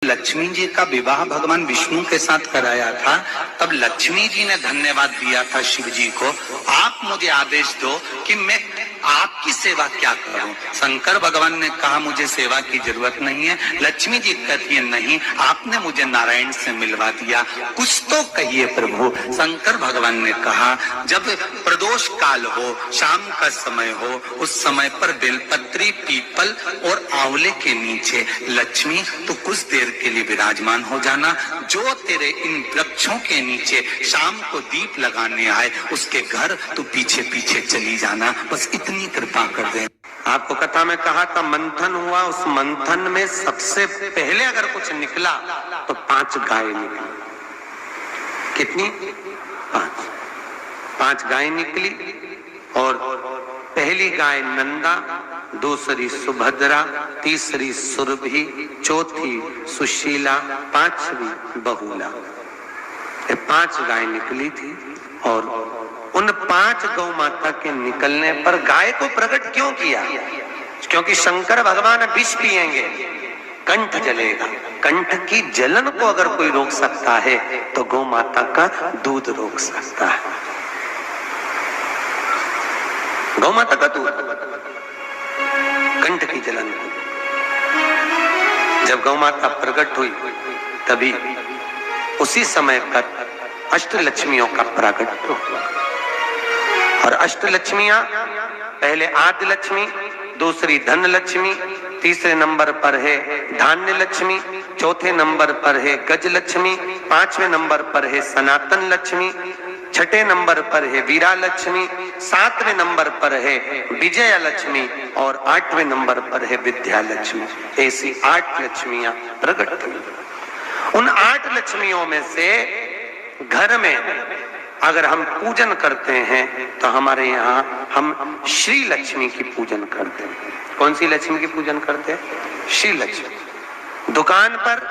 लक्ष्मी जी का विवाह भगवान विष्णु के साथ कराया था, तब लक्ष्मी जी ने धन्यवाद दिया था शिव जी को, आप मुझे आदेश दो कि मैं आपकी सेवा क्या करूं। शंकर भगवान ने कहा मुझे सेवा की जरूरत नहीं है। लक्ष्मी जी कहती है नहीं, आपने मुझे नारायण से मिलवा दिया, कुछ तो कहिए प्रभु। शंकर भगवान ने कहा जब प्रदोष काल हो, शाम का समय हो, उस समय पर बेलपत्री, पीपल और आंवले के नीचे लक्ष्मी तो कुछ देर के लिए विराजमान हो जाना। जो तेरे इन वृक्षों के नीचे शाम को दीप लगाने आए उसके घर तू पीछे पीछे चली जाना, बस इतनी कृपा कर दे। आपको कथा में कहा था मंथन हुआ, उस मंथन में सबसे पहले अगर कुछ निकला तो 5 गाय निकली। कितनी? 5 गाय निकली। और पहली गाय नंदा, दूसरी सुभद्रा, तीसरी सुरभि, चौथी सुशीला, 5वीं बहुला। ये 5 गाय निकली थी। और उन 5 गौ माता के निकलने पर गाय को प्रकट क्यों किया? क्योंकि शंकर भगवान विष पिएंगे, कंठ जलेगा। कंठ की जलन को अगर कोई रोक सकता है तो गौ माता का दूध रोक सकता है। गौ माता का दूध कंठ की जलन को। जब गौ माता प्रकट हुई तभी उसी समय पर अष्टलक्ष्मियों का प्राकट्य हुआ। और अष्टलक्ष्मियां, पहले आदि लक्ष्मी, दूसरी धन लक्ष्मी, तीसरे नंबर पर है धान्य लक्ष्मी, चौथे नंबर पर है गज लक्ष्मी, 5वें नंबर पर है सनातन लक्ष्मी, 6ठे नंबर पर है वीरा लक्ष्मी, 7वें नंबर पर है विजया लक्ष्मी और 8वें नंबर पर है विद्या लक्ष्मी। ऐसी 8 लक्ष्मियां प्रकट हुई। उन 8 लक्ष्मियों में से घर में अगर हम पूजन करते हैं तो हमारे यहाँ हम श्री लक्ष्मी की पूजन करते हैं। कौन सी लक्ष्मी की पूजन करते हैं? श्री लक्ष्मी। दुकान पर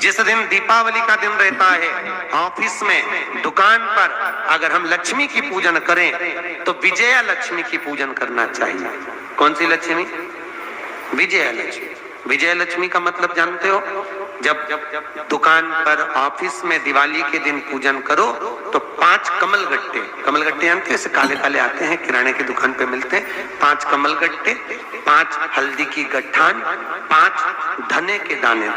जिस दिन दीपावली का दिन रहता है, ऑफिस में, दुकान पर अगर हम लक्ष्मी की पूजन करें तो विजया लक्ष्मी की पूजन करना चाहिए। कौन सी लक्ष्मी? विजया लक्ष्मी। विजय लक्ष्मी का मतलब जानते हो? जब दुकान पर, ऑफिस में दिवाली के दिन पूजन करो तो 5 कमल गट्टे, कमल गट्टे जानते हो, ऐसे काले काले आते हैं, किराने की दुकान पे मिलते हैं। 5 कमल गट्टे, 5 हल्दी की गट्ठान, 5 धने के दाने,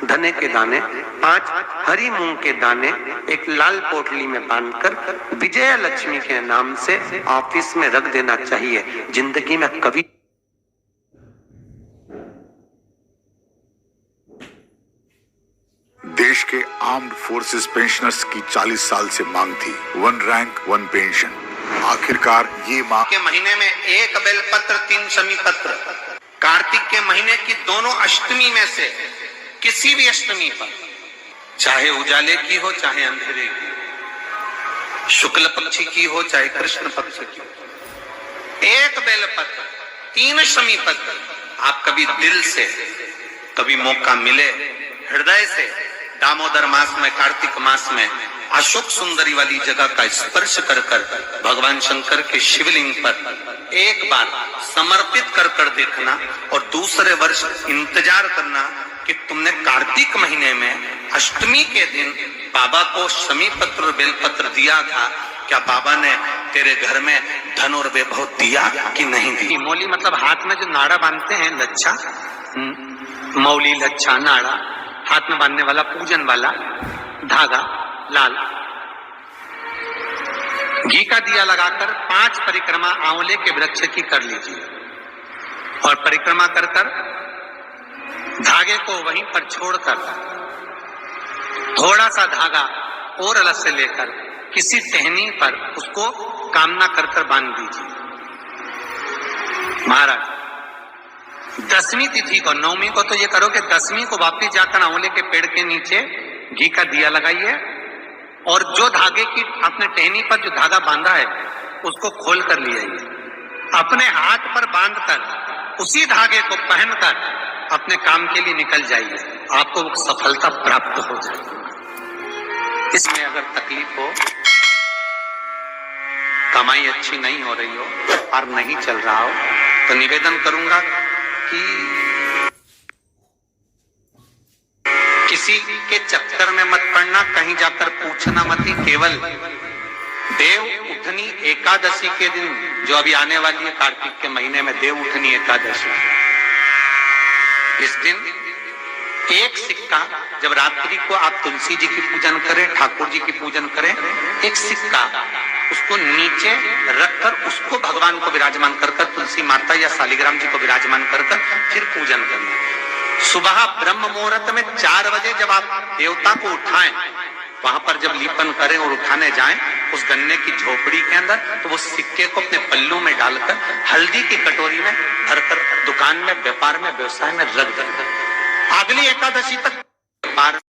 धने के दाने, 5 हरी मूंग के दाने एक लाल पोटली में बांधकर विजया लक्ष्मी के नाम से ऑफिस में रख देना चाहिए। जिंदगी में कभी देश के आर्म्ड फोर्सेस पेंशनर्स की 40 साल से मांग थी 1 रैंक 1 पेंशन। आखिरकार ये मांग के महीने में 1 बेलपत्र 3 शमी पत्र, कार्तिक के महीने की दोनों अष्टमी में से किसी भी अष्टमी पर, चाहे उजाले की हो चाहे अंधेरे की, शुक्ल पक्ष की हो चाहे कृष्ण पक्ष की, 1 बेलपत्र 3 शमी पत्र आप कभी दिल से, कभी मौका मिले हृदय से, दामोदर मास में, कार्तिक मास में अशोक सुंदरी वाली जगह का स्पर्श कर कर भगवान शंकर के शिवलिंग पर एक बार समर्पित कर कर देखना। और दूसरे वर्ष इंतजार करना कि तुमने कार्तिक महीने में अष्टमी के दिन बाबा को शमी पत्र और बेलपत्र दिया था, क्या बाबा ने तेरे घर में धन और वैभव दिया कि नहीं दी? मौली मतलब हाथ में जो नाड़ा बांधते हैं, लच्छा, मौली, लच्छा, नाड़ा, हाथ में बांधने वाला, पूजन वाला धागा लाल, घी का दिया लगाकर 5 परिक्रमा आंवले के वृक्ष की कर लीजिए। और परिक्रमा कर कर धागे को वहीं पर छोड़कर थोड़ा सा धागा और अलग से लेकर किसी टहनी पर उसको कामना कर कर बांध दीजिए। महाराज 10वीं तिथि को, 9वीं को तो ये करो कि 10वीं को वापिस जाकर आंवले के पेड़ के नीचे घी का दिया लगाइए और जो धागे की आपने टहनी पर जो धागा बांधा है उसको खोल कर ले आइए। अपने हाथ पर बांधकर उसी धागे को पहनकर अपने काम के लिए निकल जाइए, आपको सफलता प्राप्त हो जाएगी। इसमें अगर तकलीफ हो, कमाई अच्छी नहीं हो रही हो और नहीं चल रहा हो, तो निवेदन करूंगा कि किसी के चक्कर में मत पड़ना, कहीं जाकर पूछना मत ही। केवल देव उठनी एकादशी के दिन, जो अभी आने वाली है कार्तिक के महीने में देव उठनी एकादशी, इस दिन एक सिक्का, जब रात्रि को आप तुलसी जी की पूजन करें, ठाकुर जी की पूजन करें, एक सिक्का उसको नीचे रखकर उसको भगवान को विराजमान कर तुलसी माता या शालिग्राम जी को विराजमान कर फिर पूजन करना। सुबह ब्रह्म मुहूर्त में 4 बजे जब आप देवता को उठाएं, वहां पर जब लीपन करें और उठाने जाएं, उस गन्ने की झोपड़ी के अंदर, तो वो सिक्के को अपने पल्लू में डालकर हल्दी की कटोरी में भरकर दुकान में, व्यापार में, व्यवसाय में रख दें। अगली एकादशी तक